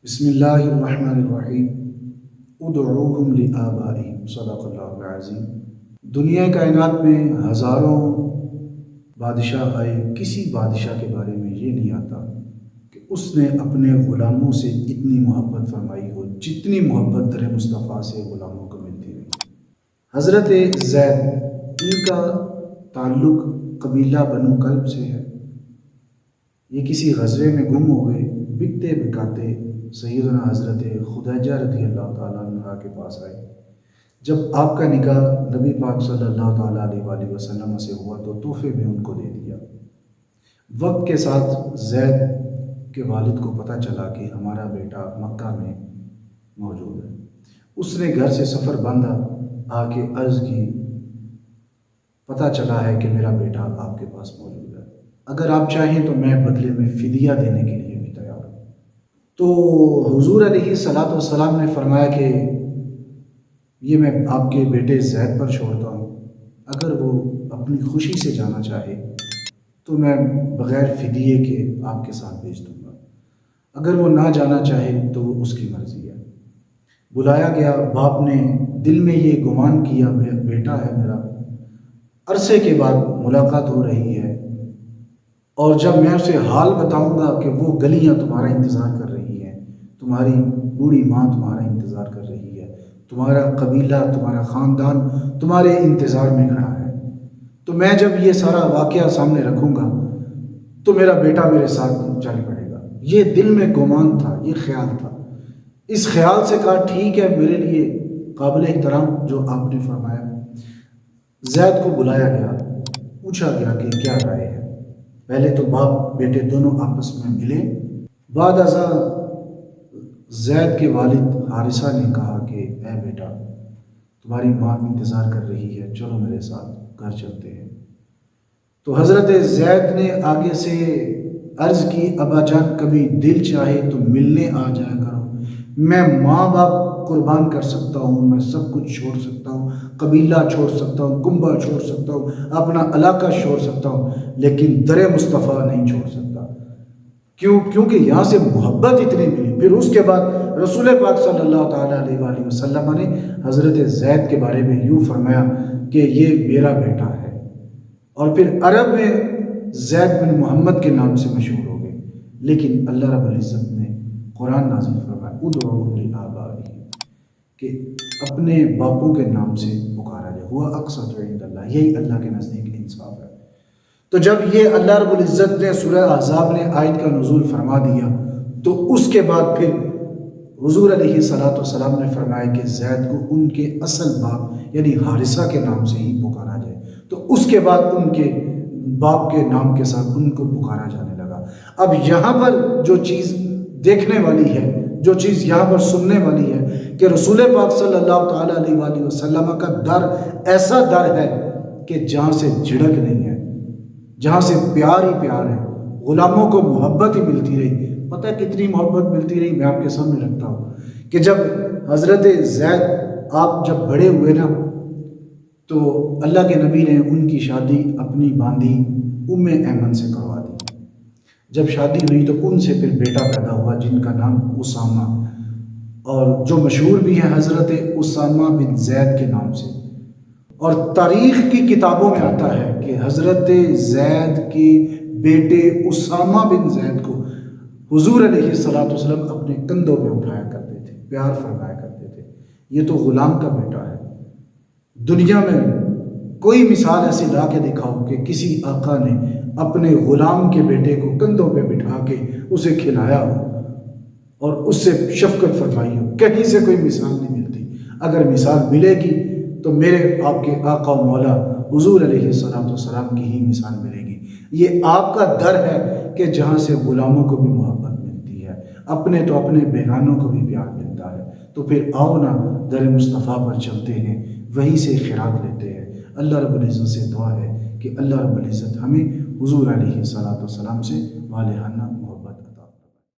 بسم اللہ الرحمن الرحیم ادعوہم لآبائہم صدق اللہ العظیم۔ دنیا کائنات میں ہزاروں بادشاہ آئے، کسی بادشاہ کے بارے میں یہ نہیں آتا کہ اس نے اپنے غلاموں سے اتنی محبت فرمائی ہو جتنی محبت در مصطفیٰ سے غلاموں کو ملتی رہی۔ حضرت زید، ان کا تعلق قبیلہ بنو کلب سے ہے۔ یہ کسی غزوے میں گم ہو گئے، بکتے بکاتے سیدنا حضرت خدیجہ رضی اللہ تعالیٰ عنہ کے پاس آئے۔ جب آپ کا نکاح نبی پاک صلی اللہ تعالیٰ علیہ وآلہ وسلم سے ہوا تو تحفے میں ان کو دے دیا۔ وقت کے ساتھ زید کے والد کو پتہ چلا کہ ہمارا بیٹا مکہ میں موجود ہے۔ اس نے گھر سے سفر باندھا، آ کے عرض کی، پتہ چلا ہے کہ میرا بیٹا آپ کے پاس موجود ہے، اگر آپ چاہیں تو میں بدلے میں فدیہ دینے کے لیے بھی تیار ہوں۔ تو حضور علیہ الصلوۃ والسلام نے فرمایا کہ یہ میں آپ کے بیٹے زید پر چھوڑتا ہوں، اگر وہ اپنی خوشی سے جانا چاہے تو میں بغیر فدیے کے آپ کے ساتھ بھیج دوں گا، اگر وہ نہ جانا چاہے تو وہ اس کی مرضی ہے۔ بلایا گیا، باپ نے دل میں یہ گمان کیا بیٹا ہے میرا، عرصے کے بعد ملاقات ہو رہی ہے، اور جب میں اسے حال بتاؤں گا کہ وہ گلیاں تمہارا انتظار کر رہی ہیں، تمہاری بوڑھی ماں تمہارا انتظار کر رہی ہے، تمہارا قبیلہ، تمہارا خاندان تمہارے انتظار میں کھڑا ہے، تو میں جب یہ سارا واقعہ سامنے رکھوں گا تو میرا بیٹا میرے ساتھ چل پڑے گا۔ یہ دل میں گمان تھا، یہ خیال تھا۔ اس خیال سے کہا ٹھیک ہے، میرے لیے قابل احترام جو آپ نے فرمایا۔ زید کو بلایا گیا، پوچھا گیا کہ کیا رائے ہے۔ پہلے تو باپ بیٹے دونوں آپس میں ملے، بعد ازاں زید کے والد حارثہ نے کہا کہ اے بیٹا، تمہاری ماں انتظار کر رہی ہے، چلو میرے ساتھ گھر چلتے ہیں۔ تو حضرت زید نے آگے سے عرض کی، ابا جان کبھی دل چاہے تو ملنے آ جایا کرو، میں ماں باپ قربان کر سکتا ہوں، میں سب کچھ چھوڑ سکتا ہوں، قبیلہ چھوڑ سکتا ہوں، کنبہ چھوڑ سکتا ہوں، اپنا علاقہ چھوڑ سکتا ہوں، لیکن در مصطفیٰ نہیں چھوڑ سکتا۔ کیونکہ یہاں سے محبت اتنی ملی۔ پھر اس کے بعد رسول پاک صلی اللہ تعالیٰ علیہ وآلہ وسلم نے حضرت زید کے بارے میں یوں فرمایا کہ یہ میرا بیٹا ہے، اور پھر عرب میں زید بن محمد کے نام سے مشہور ہو گئے۔ لیکن اللہ رب العزت نے قرآن نازل فرمایا ادعوہم لآبائہم، کہ اپنے باپوں کے نام سے پکارا جائے، ہوا اقسط عند اللہ، یہی اللہ کے نزدیک انصاف ہے۔ تو جب یہ اللہ رب العزت نے سورہ احزاب نے آیت کا نزول فرما دیا تو اس کے بعد پھر حضور علیہ الصلوۃ والسلام نے فرمایا کہ زید کو ان کے اصل باپ یعنی حارثہ کے نام سے ہی پکارا جائے، تو اس کے بعد ان کے باپ کے نام کے ساتھ ان کو پکارا جانے لگا۔ اب یہاں پر جو چیز دیکھنے والی ہے، جو چیز یہاں پر سننے والی ہے کہ رسول پاک صلی اللہ تعالیٰ علیہ وآلہ وسلم کا در ایسا در ہے کہ جہاں سے جھڑک نہیں ہے، جہاں سے پیار ہی پیار ہے، غلاموں کو محبت ہی ملتی رہی۔ پتہ ہے کتنی محبت ملتی رہی، میں آپ کے سامنے رکھتا ہوں کہ جب حضرت زید آپ جب بڑے ہوئے نا تو اللہ کے نبی نے ان کی شادی اپنی باندھی ام ایمن سے کروا دی۔ جب شادی ہوئی تو ان سے پھر بیٹا پیدا ہوا جن کا نام اسامہ، اور جو مشہور بھی ہے حضرت اسامہ بن زید کے نام سے۔ اور تاریخ کی کتابوں میں آتا ہے کہ حضرت زید کے بیٹے اسامہ بن زید کو حضور علیہ الصلوۃ والسلام اپنے کندھوں پہ اٹھایا کرتے تھے، پیار فرمایا کرتے تھے۔ یہ تو غلام کا بیٹا ہے۔ دنیا میں کوئی مثال ایسی لا کے دکھاؤ کہ کسی آقا نے اپنے غلام کے بیٹے کو کندھوں پہ بٹھا کے اسے کھلایا ہو اور اس سے شفقت فرمائی ہو، کہیں سے کوئی مثال نہیں ملتی۔ اگر مثال ملے گی تو میرے آپ کے آقا و مولا حضور علیہ الصلوۃ والسلام کی ہی مثال ملے گی۔ یہ آپ کا در ہے کہ جہاں سے غلاموں کو بھی محبت ملتی ہے، اپنے تو اپنے بیگانوں کو بھی پیار ملتا ہے۔ تو پھر آؤ نا در مصطفیٰ پر چلتے ہیں، وہیں سے خیرات لیتے ہیں۔ اللہ رب العزت سے دعا ہے کہ اللہ رب العزت ہمیں حضور علیہ الصلوۃ والسلام سے والہانہ